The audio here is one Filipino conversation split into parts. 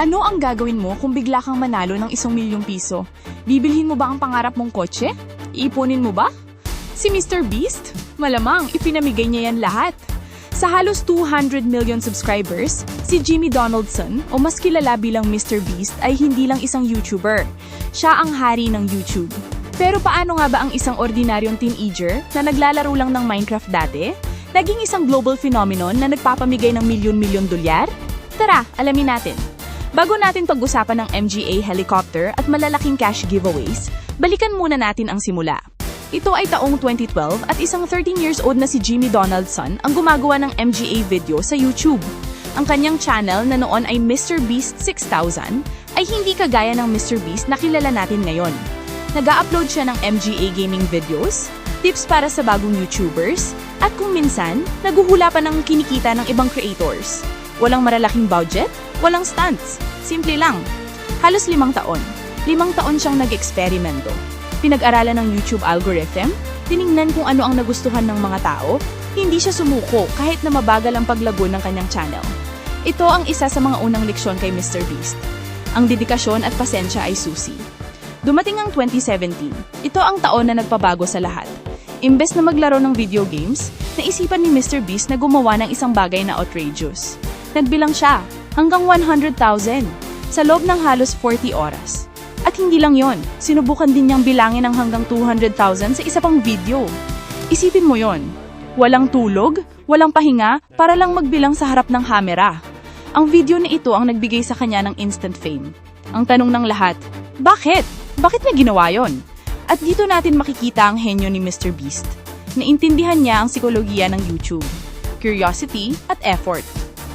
Ano ang gagawin mo kung bigla kang manalo ng 1,000,000 piso? Bibilhin mo ba ang pangarap mong kotse? Iipunin mo ba? Si Mr. Beast? Malamang ipinamigay niya yan lahat. Sa halos 200 million subscribers, si Jimmy Donaldson o mas kilala bilang Mr. Beast ay hindi lang isang YouTuber. Siya ang hari ng YouTube. Pero paano nga ba ang isang ordinaryong teenager na naglalaro lang ng Minecraft dati, naging isang global phenomenon na nagpapamigay ng milyon-milyon dolyar? Tara, alamin natin. Bago natin pag-usapan ng MGA helicopter at malalaking cash giveaways, balikan muna natin ang simula. Ito ay taong 2012 at isang 13 years old na si Jimmy Donaldson ang gumagawa ng MGA video sa YouTube. Ang kanyang channel na noon ay Mr. Beast 6000 ay hindi kagaya ng Mr. Beast na kilala natin ngayon. Nag-a-upload siya ng MGA gaming videos, tips para sa bagong YouTubers, at kung minsan, naguhula pa ng kinikita ng ibang creators. Walang maralaking budget, walang stunts. Simple lang. Halos 5 taon. 5 taon siyang nag-eksperimento. Pinag-aralan ng YouTube algorithm, tiningnan kung ano ang nagustuhan ng mga tao, hindi siya sumuko kahit na mabagal ang paglago ng kanyang channel. Ito ang isa sa mga unang leksyon kay Mr. Beast. Ang dedikasyon at pasensya ay susi. Dumating ang 2017. Ito ang taon na nagpabago sa lahat. Imbes na maglaro ng video games, naisipan ni Mr. Beast na gumawa ng isang bagay na outrageous. Nagbilang siya hanggang 100,000 sa loob ng halos 40 oras. At hindi lang yon, sinubukan din niyang bilangin ang hanggang 200,000 sa isa pang video. Isipin mo yon, walang tulog, walang pahinga, para lang magbilang sa harap ng kamera. Ang video na ito ang nagbigay sa kanya ng instant fame. Ang tanong ng lahat, bakit? Bakit niya ginawa yon? At dito natin makikita ang henyo ni Mr. Beast. Naintindihan niya ang psikolohiya ng YouTube, curiosity at effort.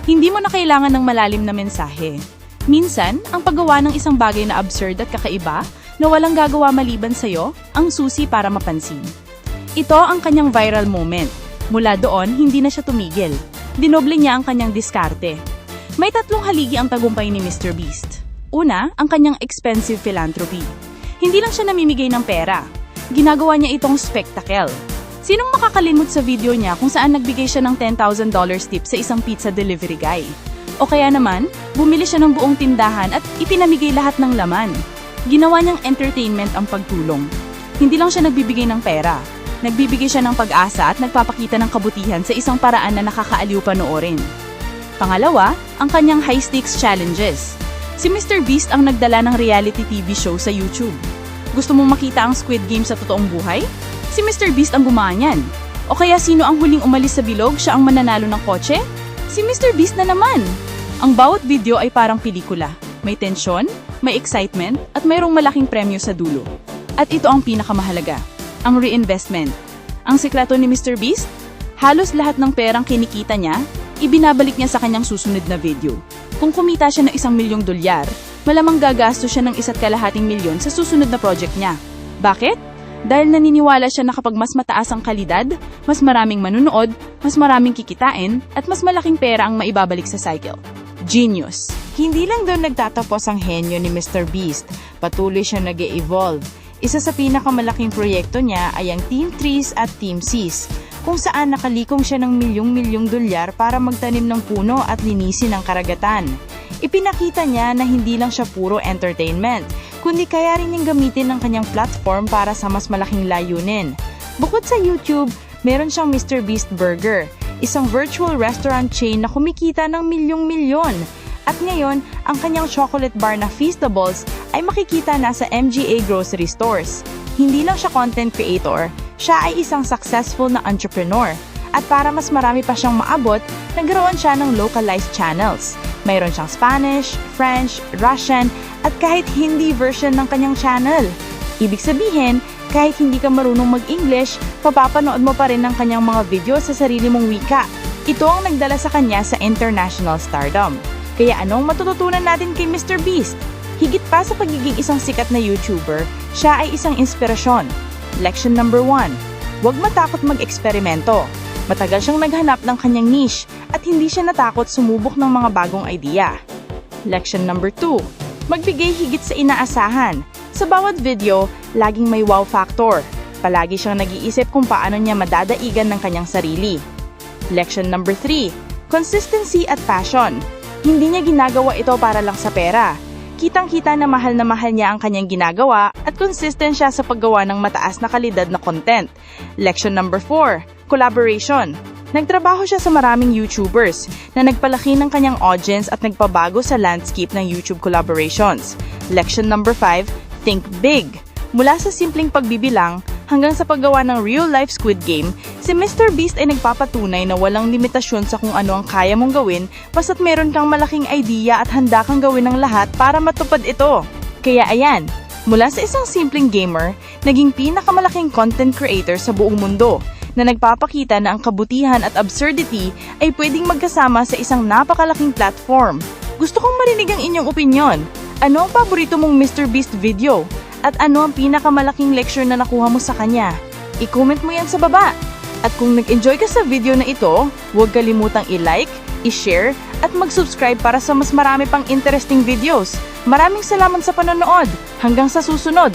Hindi mo na kailangan ng malalim na mensahe. Minsan, ang paggawa ng isang bagay na absurd at kakaiba na walang gagawa maliban sa'yo, ang susi para mapansin. Ito ang kanyang viral moment. Mula doon, hindi na siya tumigil. Dinoble niya ang kanyang diskarte. May 3 haligi ang tagumpay ni Mr. Beast. Una, ang kanyang expensive philanthropy. Hindi lang siya namimigay ng pera. Ginagawa niya itong spectacle. Sinong makakalimot sa video niya kung saan nagbigay siya ng $10,000 tip sa isang pizza delivery guy? O kaya naman, bumili siya ng buong tindahan at ipinamigay lahat ng laman. Ginawa niyang entertainment ang pagtulong. Hindi lang siya nagbibigay ng pera. Nagbibigay siya ng pag-asa at nagpapakita ng kabutihan sa isang paraan na nakakaaliw panoorin. Pangalawa, ang kanyang high-stakes challenges. Si Mr. Beast ang nagdala ng reality TV show sa YouTube. Gusto mong makita ang Squid Game sa totoong buhay? Si Mr. Beast ang gumawa niyan. O kaya sino ang huling umalis sa bilog, siya ang mananalo ng kotse? Si Mr. Beast na naman! Ang bawat video ay parang pelikula. May tensyon, may excitement, at mayroong malaking premyo sa dulo. At ito ang pinakamahalaga, ang reinvestment. Ang sikreto ni Mr. Beast? Halos lahat ng perang kinikita niya, ibinabalik niya sa kanyang susunod na video. Kung kumita siya ng $1,000,000, malamang gagastos siya ng 1.5 milyon sa susunod na project niya. Bakit? Dahil naniniwala siya na kapag mas mataas ang kalidad, mas maraming manunood, mas maraming kikitain, at mas malaking pera ang maibabalik sa cycle. Genius! Hindi lang doon nagtatapos ang henyo ni Mr. Beast, patuloy siya nag-e-evolve. Isa sa pinakamalaking proyekto niya ay ang Team Trees at Team Seas, kung saan nakalikom siya ng milyong-milyong dolyar para magtanim ng puno at linisin ang karagatan. Ipinakita niya na hindi lang siya puro entertainment, kundi kaya rin niyang gamitin ang kanyang platform para sa mas malaking layunin. Bukod sa YouTube, meron siyang Mr. Beast Burger, isang virtual restaurant chain na kumikita ng milyong-milyon. At ngayon, ang kanyang chocolate bar na Feastables ay makikita na sa MGA grocery stores. Hindi lang siya content creator, siya ay isang successful na entrepreneur. At para mas marami pa siyang maabot, nagkaroon siya ng localized channels. Mayroon siyang Spanish, French, Russian, at kahit Hindi version ng kanyang channel. Ibig sabihin, kahit hindi ka marunong mag-English, papapanood mo pa rin ang kanyang mga video sa sarili mong wika. Ito ang nagdala sa kanya sa international stardom. Kaya anong matututunan natin kay Mr. Beast? Higit pa sa pagiging isang sikat na YouTuber, siya ay isang inspirasyon. Lection number 1. Huwag matakot mag-eksperimento. Matagal siyang naghanap ng kanyang niche at hindi siya natakot sumubok ng mga bagong idea. Lection number 2. Magbigay higit sa inaasahan. Sa bawat video, laging may wow factor. Palagi siyang nag-iisip kung paano niya madadaigan ng kanyang sarili. Lection number 3. Consistency at passion. Hindi niya ginagawa ito para lang sa pera. Kitang-kita na mahal niya ang kanyang ginagawa at consistent siya sa paggawa ng mataas na kalidad na content. Lection number 4, collaboration. Nagtrabaho siya sa maraming YouTubers na nagpalaki ng kanyang audience at nagpabago sa landscape ng YouTube collaborations. Lection number 5, think big. Mula sa simpleng pagbibilang hanggang sa paggawa ng real-life Squid Game, si Mr. Beast ay nagpapatunay na walang limitasyon sa kung ano ang kaya mong gawin basta't meron kang malaking idea at handa kang gawin ng lahat para matupad ito. Kaya ayan, mula sa isang simpleng gamer, naging pinakamalaking content creator sa buong mundo na nagpapakita na ang kabutihan at absurdity ay pwedeng magkasama sa isang napakalaking platform. Gusto kong marinig ang inyong opinyon. Ano ang paborito mong Mr. Beast video? At ano ang pinakamalaking lecture na nakuha mo sa kanya? I-comment mo yan sa baba. At kung nag-enjoy ka sa video na ito, huwag kalimutang i-like, i-share, at mag-subscribe para sa mas marami pang interesting videos. Maraming salamat sa panonood. Hanggang sa susunod!